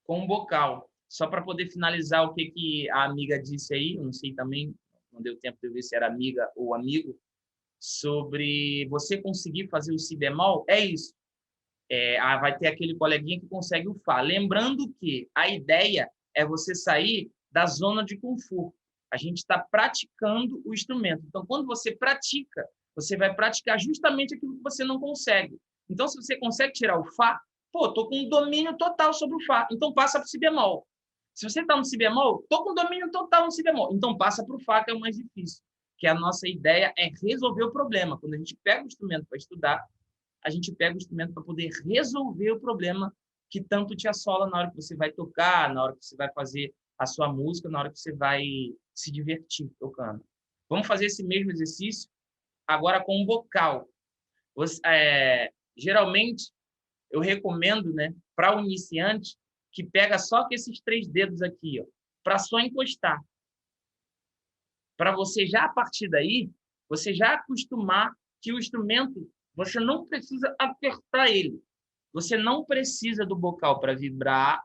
com um bocal, só para poder finalizar o que a amiga disse aí, eu não sei também, não deu tempo de eu ver se era amiga ou amigo, sobre você conseguir fazer o Si bemol, é isso. Vai ter aquele coleguinha que consegue o Fá. Lembrando que a ideia é você sair da zona de conforto. A gente está praticando o instrumento. Então, quando você pratica, você vai praticar justamente aquilo que você não consegue. Então, se você consegue tirar o Fá, estou com um domínio total sobre o Fá. Então, passa para o Si bemol. Se você está no Si bemol, estou com domínio total no Si bemol. Então, passa para o Fá, que é o mais difícil. que a nossa ideia é resolver o problema. Quando a gente pega o instrumento para estudar, a gente pega o instrumento para poder resolver o problema que tanto te assola na hora que você vai tocar, na hora que você vai fazer a sua música, na hora que você vai se divertir tocando. Vamos fazer esse mesmo exercício agora com o vocal. Geralmente, eu recomendo, né, para o iniciante, que pega só com esses 3 dedos aqui, ó, para só encostar. Para você já, a partir daí, você já acostumar que o instrumento, você não precisa apertar ele. Você não precisa do bocal para vibrar,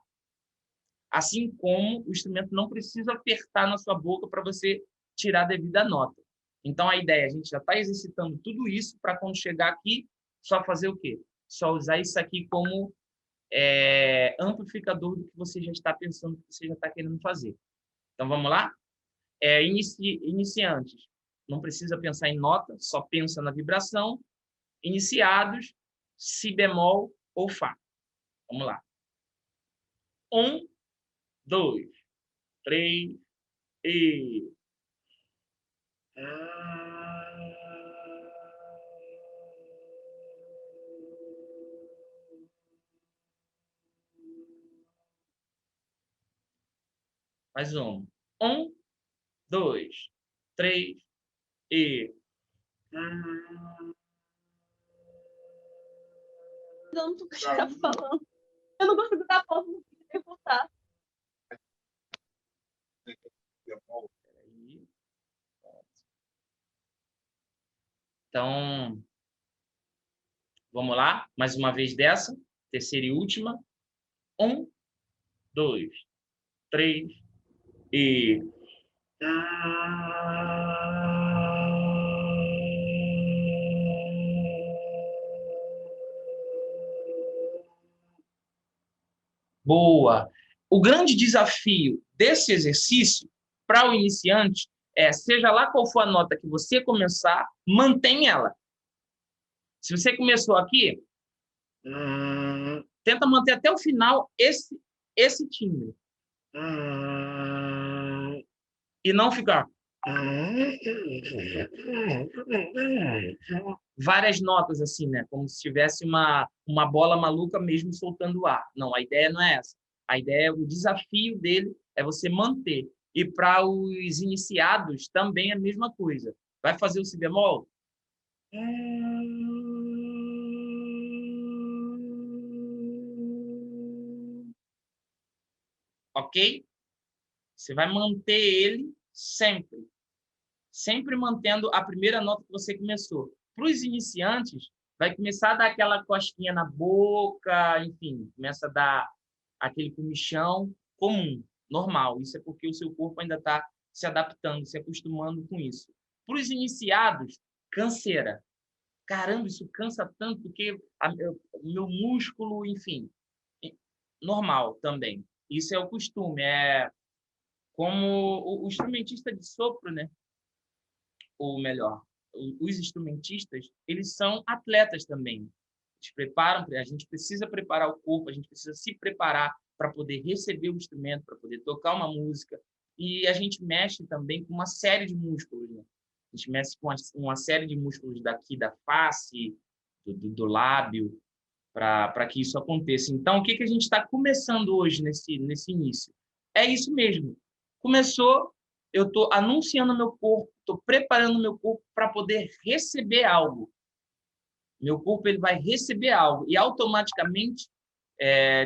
assim como o instrumento não precisa apertar na sua boca para você tirar a devida nota. Então, a ideia, a gente já está exercitando tudo isso para quando chegar aqui, só fazer o quê? Só usar isso aqui como amplificador do que você já está pensando, que você já está querendo fazer. Então, vamos lá? Iniciantes, não precisa pensar em nota, só pensa na vibração. Iniciados, si bemol ou fá. Vamos lá. 1, 2, 3 e... Mais um. 1, 2, 3 e... Não, tu tá falando. Eu não consigo dar pausa, não consigo voltar. Então, vamos lá. Mais uma vez dessa. Terceira e última. 1, 2, 3 e... Boa! O grande desafio desse exercício para o iniciante seja lá qual for a nota que você começar, mantém ela. Se você começou aqui, tenta manter até o final esse timbre. E não ficar várias notas assim, né? Como se tivesse uma bola maluca mesmo soltando o ar. Não, a ideia não é essa. A ideia, o desafio dele é você manter. E para os iniciados também é a mesma coisa. Vai fazer o si bemol? Ok? Você vai manter ele sempre. Sempre mantendo a primeira nota que você começou. Para os iniciantes, vai começar a dar aquela cosquinha na boca, enfim, começa a dar aquele comichão comum, normal. Isso é porque o seu corpo ainda está se adaptando, se acostumando com isso. Para os iniciados, canseira. Caramba, isso cansa tanto porque o meu músculo, enfim, normal também. Isso é o costume, é como o instrumentista de sopro, né? Ou melhor, os instrumentistas, eles são atletas também. Eles preparam, a gente precisa preparar o corpo, a gente precisa se preparar para poder receber o instrumento, para poder tocar uma música. E a gente mexe também com uma série de músculos, né? A gente mexe com uma série de músculos daqui da face, do lábio, para que isso aconteça. Então, o que a gente está começando hoje nesse início? É isso mesmo. Começou, eu estou anunciando meu corpo, estou preparando meu corpo para poder receber algo. Meu corpo ele vai receber algo e automaticamente,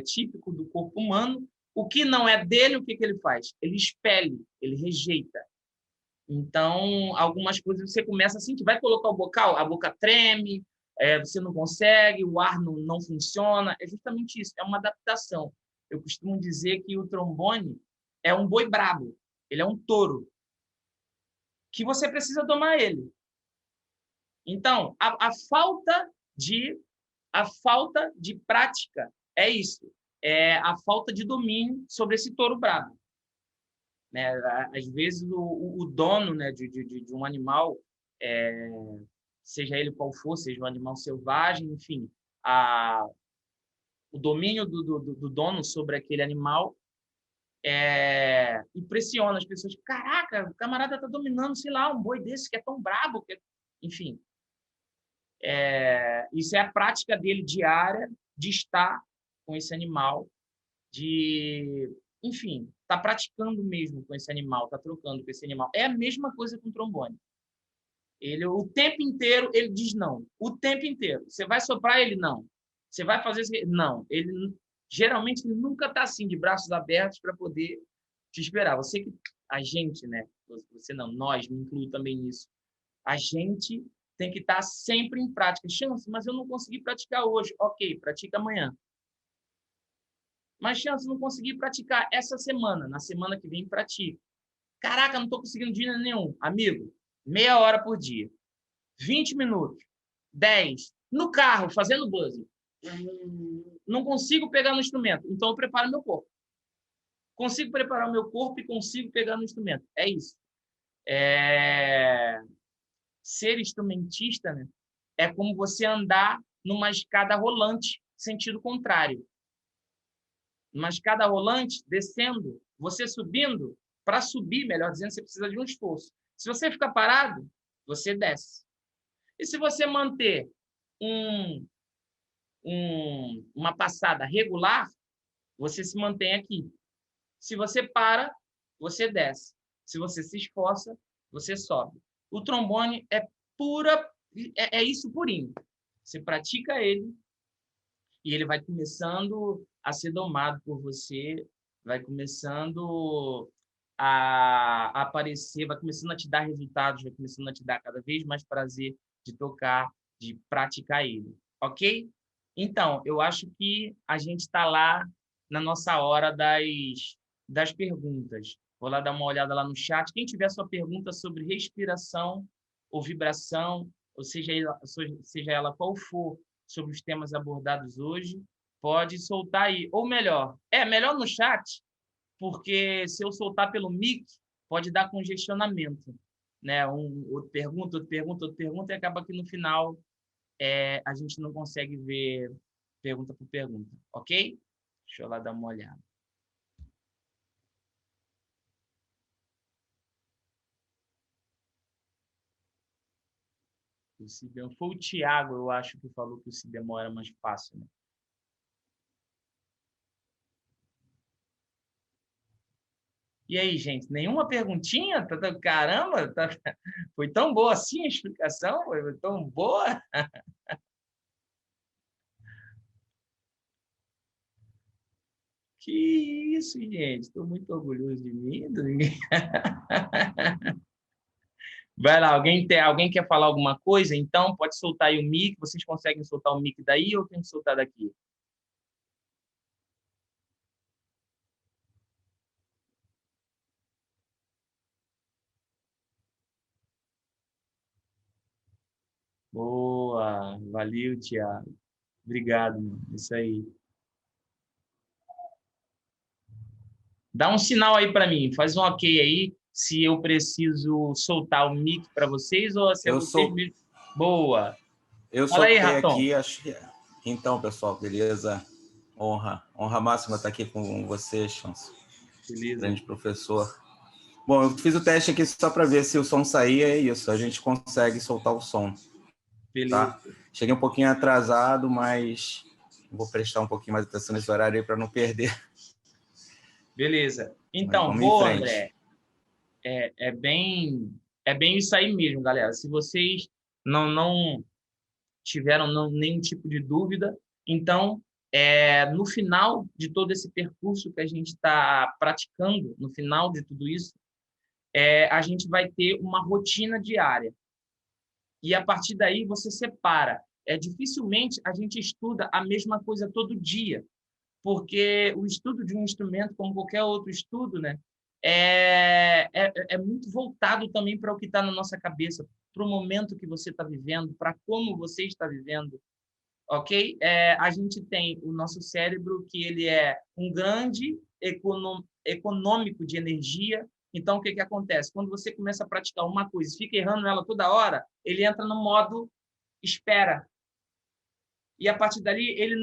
típico do corpo humano, o que não é dele, o que ele faz? Ele expele, ele rejeita. Então, algumas coisas você começa a sentir, vai colocar o bocal, a boca treme, você não consegue, o ar não funciona. É justamente isso, é uma adaptação. Eu costumo dizer que o trombone é um boi brabo, ele é um touro, que você precisa domar ele. Então, a falta de prática é isso, é a falta de domínio sobre esse touro brabo. Né? Às vezes, o dono, né, de um animal, seja ele qual for, seja um animal selvagem, enfim, o domínio do dono sobre aquele animal impressiona as pessoas. Caraca, o camarada está dominando, sei lá, um boi desse que é tão brabo. Enfim, isso é a prática dele diária de estar com esse animal, enfim, tá praticando mesmo com esse animal, tá trocando com esse animal. É a mesma coisa com o trombone. Ele, o tempo inteiro, ele diz não. O tempo inteiro. Você vai soprar ele? Não. Você vai fazer isso? Não. Geralmente, ele nunca está assim, de braços abertos para poder te esperar. A gente, né? Você não, nós, me incluo também nisso. A gente tem que estar sempre em prática. Chance, mas eu não consegui praticar hoje. Ok, pratica amanhã. Mas chance, não consegui praticar essa semana. Na semana que vem, pratica. Caraca, não estou conseguindo dia nenhum. Amigo, meia hora por dia. 20 minutos. 10. No carro, fazendo buzzing. Não consigo pegar no instrumento. Então, eu preparo meu corpo. Consigo preparar o meu corpo e consigo pegar no instrumento. É isso. Ser instrumentista, né, é como você andar numa escada rolante, sentido contrário. Numa escada rolante, descendo, você subindo, para subir, melhor dizendo, você precisa de um esforço. Se você ficar parado, você desce. E se você manter uma passada regular, você se mantém aqui. Se você para, você desce. Se você se esforça, você sobe. O trombone é isso purinho. Você pratica ele e ele vai começando a ser domado por você, vai começando a aparecer, vai começando a te dar resultados, vai começando a te dar cada vez mais prazer de tocar, de praticar ele, ok? Então, eu acho que a gente está lá na nossa hora das perguntas. Vou lá dar uma olhada lá no chat. Quem tiver sua pergunta sobre respiração ou vibração, ou seja ela qual for, sobre os temas abordados hoje, pode soltar aí. Ou melhor no chat, porque se eu soltar pelo mic, pode dar congestionamento. Né? Outra pergunta, e acaba que no final a gente não consegue ver pergunta por pergunta. Ok? Deixa eu lá dar uma olhada. Foi o Thiago, eu acho, que falou que o si bemol era mais fácil. Né? E aí, gente, nenhuma perguntinha? Caramba, foi tão boa assim a explicação? Foi tão boa? Que isso, gente. Estou muito orgulhoso de mim. Vai lá, alguém quer falar alguma coisa? Então, pode soltar aí o mic. Vocês conseguem soltar o mic daí ou tem que soltar daqui? Boa, valeu, Thiago. Obrigado, mano. Isso aí. Dá um sinal aí para mim, faz um ok aí, se eu preciso soltar o mic para vocês ou se é vocês mesmos. Boa. Eu Fala aí, soltei Raton. aqui, acho que... Então, pessoal, beleza? Honra máxima estar aqui com vocês, Chance. Beleza. Grande professor. Bom, eu fiz o teste aqui só para ver se o som saía, é isso, a gente consegue soltar o som. Beleza. Tá? Cheguei um pouquinho atrasado, mas vou prestar um pouquinho mais atenção nesse horário aí para não perder. Beleza. Então, boa, André. É bem isso aí mesmo, galera. Se vocês não tiveram nenhum tipo de dúvida, então, no final de todo esse percurso que a gente está praticando, no final de tudo isso, a gente vai ter uma rotina diária. E, a partir daí, você separa. Dificilmente a gente estuda a mesma coisa todo dia, porque o estudo de um instrumento, como qualquer outro estudo, né, é muito voltado também para o que está na nossa cabeça, para o momento que você está vivendo, para como você está vivendo, ok? A gente tem o nosso cérebro, que ele é um grande econômico de energia. Então, o que acontece? Quando você começa a praticar uma coisa e fica errando ela toda hora, ele entra no modo espera. E, a partir dali, ele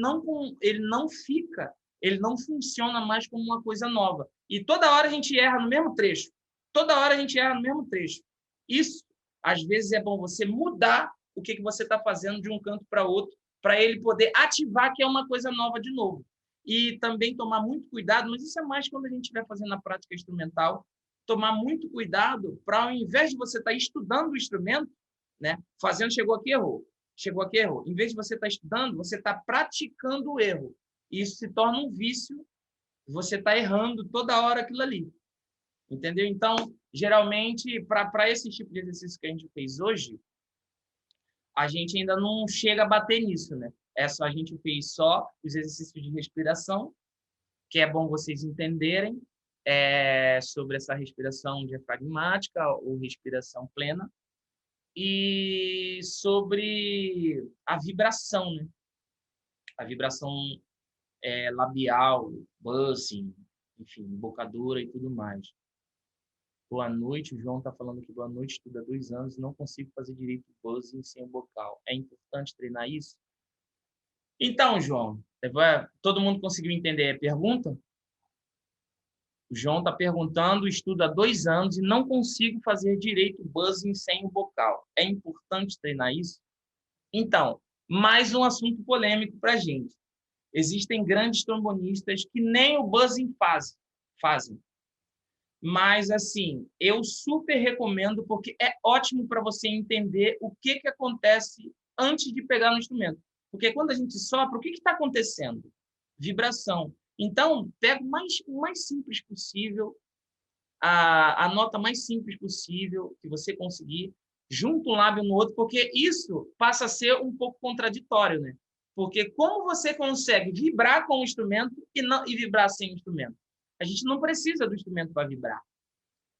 não fica ele não funciona mais como uma coisa nova. E toda hora a gente erra no mesmo trecho. Toda hora a gente erra no mesmo trecho. Isso, às vezes, é bom você mudar o que você está fazendo de um canto para outro, para ele poder ativar que é uma coisa nova de novo. E também tomar muito cuidado, mas isso é mais quando a gente estiver fazendo a prática instrumental, tomar muito cuidado para, ao invés de você estar estudando o instrumento, né, fazendo, chegou aqui, errou. Em vez de você estar estudando, você está praticando o erro. E isso se torna um vício, você está errando toda hora aquilo ali. Entendeu? Então, geralmente, para esse tipo de exercício que a gente fez hoje, a gente ainda não chega a bater nisso, né? A gente fez só os exercícios de respiração, que é bom vocês entenderem sobre essa respiração diafragmática ou respiração plena, e sobre a vibração, né? A vibração labial, buzzing, enfim, embocadura e tudo mais. Boa noite, o João está falando que boa noite, estudo há 2 anos e não consigo fazer direito o buzzing sem o bocal. É importante treinar isso? Então, João, todo mundo conseguiu entender a pergunta? O João está perguntando, estudo há 2 anos e não consigo fazer direito o buzzing sem o bocal. É importante treinar isso? Então, mais um assunto polêmico para a gente. Existem grandes trombonistas que nem o buzzing fazem. Mas, assim, eu super recomendo, porque é ótimo para você entender o que acontece antes de pegar no instrumento. Porque quando a gente sopra, o que está acontecendo? Vibração. Então, pega o mais simples possível, a nota mais simples possível que você conseguir, junta um lábio no outro, porque isso passa a ser um pouco contraditório, né? Porque como você consegue vibrar com o instrumento e vibrar sem o instrumento? A gente não precisa do instrumento para vibrar.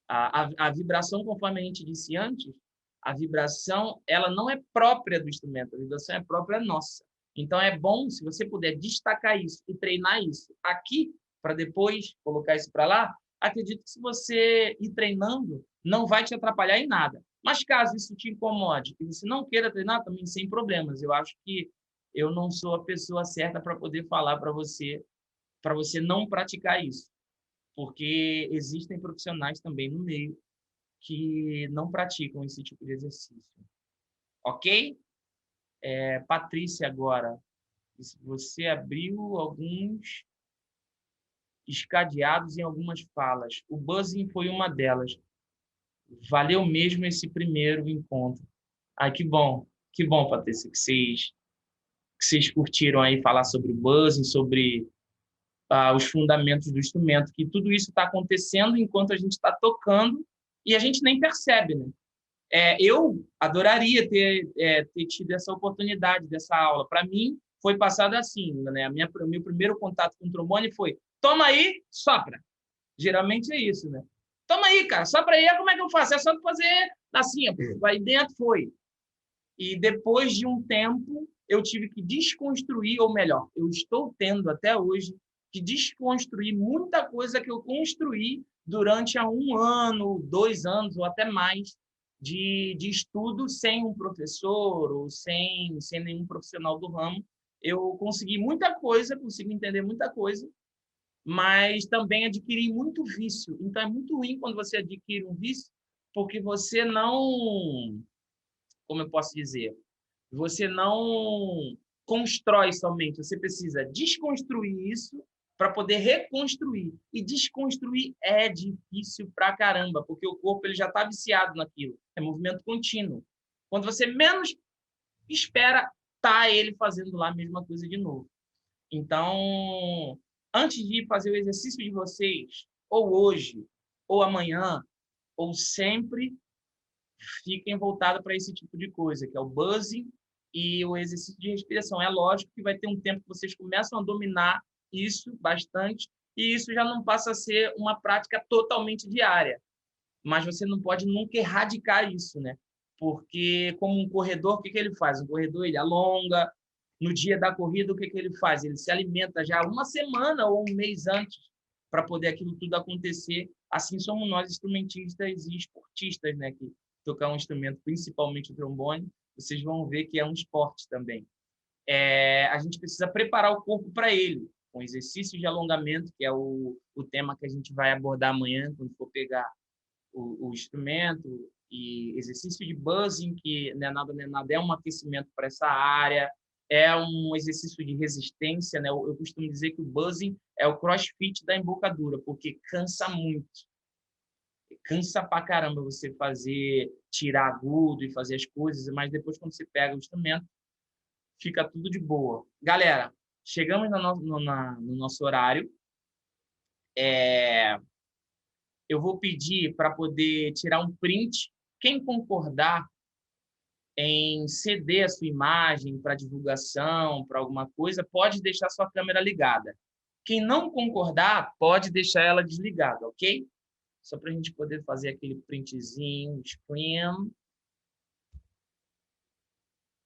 A vibração, conforme a gente disse antes, a vibração ela não é própria do instrumento, a vibração é própria nossa. Então, é bom, se você puder destacar isso e treinar isso aqui, para depois colocar isso para lá, acredito que se você ir treinando, não vai te atrapalhar em nada. Mas caso isso te incomode e você não queira treinar, também sem problemas. Eu acho que eu não sou a pessoa certa para poder falar para você não praticar isso. Porque existem profissionais também no meio que não praticam esse tipo de exercício. Ok? Patrícia, agora, você abriu alguns escadeados em algumas falas. O buzzing foi uma delas. Valeu mesmo esse primeiro encontro. Ai, que bom, Patrícia, que vocês curtiram aí falar sobre o buzzing, sobre os fundamentos do instrumento, que tudo isso está acontecendo enquanto a gente está tocando e a gente nem percebe, né? Eu adoraria ter tido essa oportunidade dessa aula. Para mim, foi passado assim, né? Meu primeiro contato com o trombone foi: toma aí, sopra. Geralmente é isso, né? Toma aí, cara, sopra aí, como é que eu faço? É só fazer assim, aí dentro foi. E depois de um tempo, eu tive que desconstruir, ou melhor, eu estou tendo até hoje que desconstruir muita coisa que eu construí durante 1 ano, 2 anos ou até mais de estudo sem um professor ou sem nenhum profissional do ramo. Eu consegui muita coisa, consegui entender muita coisa, mas também adquiri muito vício. Então, é muito ruim quando você adquire um vício, porque você não, como eu posso dizer, você não constrói somente, você precisa desconstruir isso para poder reconstruir. E desconstruir é difícil pra caramba, porque o corpo ele já está viciado naquilo. É movimento contínuo. Quando você menos espera, tá ele fazendo lá a mesma coisa de novo. Então, antes de fazer o exercício de vocês, ou hoje, ou amanhã, ou sempre, fiquem voltados para esse tipo de coisa, que é o buzzing e o exercício de respiração. É lógico que vai ter um tempo que vocês começam a dominar isso bastante, e isso já não passa a ser uma prática totalmente diária. Mas você não pode nunca erradicar isso, né? Porque, como um corredor, o que ele faz? Um corredor, ele alonga. No dia da corrida, o que ele faz? Ele se alimenta já 1 semana ou 1 mês antes para poder aquilo tudo acontecer. Assim somos nós, instrumentistas e esportistas, né? Que tocar um instrumento, principalmente o trombone, vocês vão ver que é um esporte também. A gente precisa preparar o corpo para ele. com exercícios de alongamento, que é o tema que a gente vai abordar amanhã, quando for pegar o instrumento, e exercício de buzzing, que não é nada, é um aquecimento para essa área, é um exercício de resistência, né? Eu costumo dizer que o buzzing é o crossfit da embocadura, porque cansa muito. Cansa pra caramba você tirar agudo e fazer as coisas, mas depois, quando você pega o instrumento, fica tudo de boa. Galera, chegamos no nosso horário. Eu vou pedir para poder tirar um print. Quem concordar em ceder a sua imagem para divulgação, para alguma coisa, pode deixar sua câmera ligada. Quem não concordar, pode deixar ela desligada, ok? Só para a gente poder fazer aquele printzinho, screen.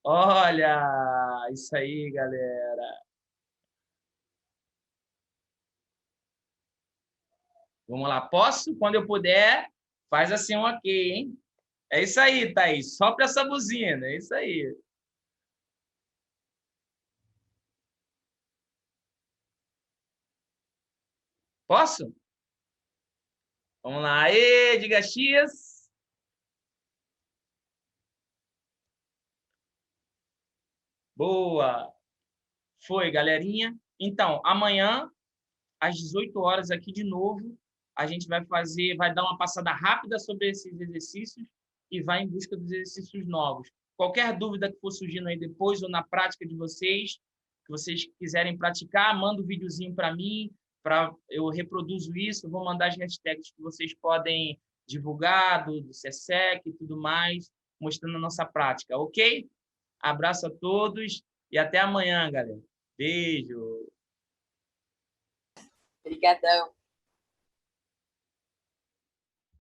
Olha, isso aí, galera. Vamos lá, posso? Quando eu puder, faz assim um ok, hein? É isso aí, Thaís. Sopra essa buzina, é isso aí. Posso? Vamos lá. Aê, diga X. Boa. Foi, galerinha. Então, amanhã, às 18 horas, aqui de novo, a gente vai dar uma passada rápida sobre esses exercícios e vai em busca dos exercícios novos. Qualquer dúvida que for surgindo aí depois ou na prática de vocês, que vocês quiserem praticar, manda um videozinho para mim, eu reproduzo isso, vou mandar as hashtags que vocês podem divulgar, do SESEC e tudo mais, mostrando a nossa prática, ok? Abraço a todos e até amanhã, galera. Beijo! Obrigadão.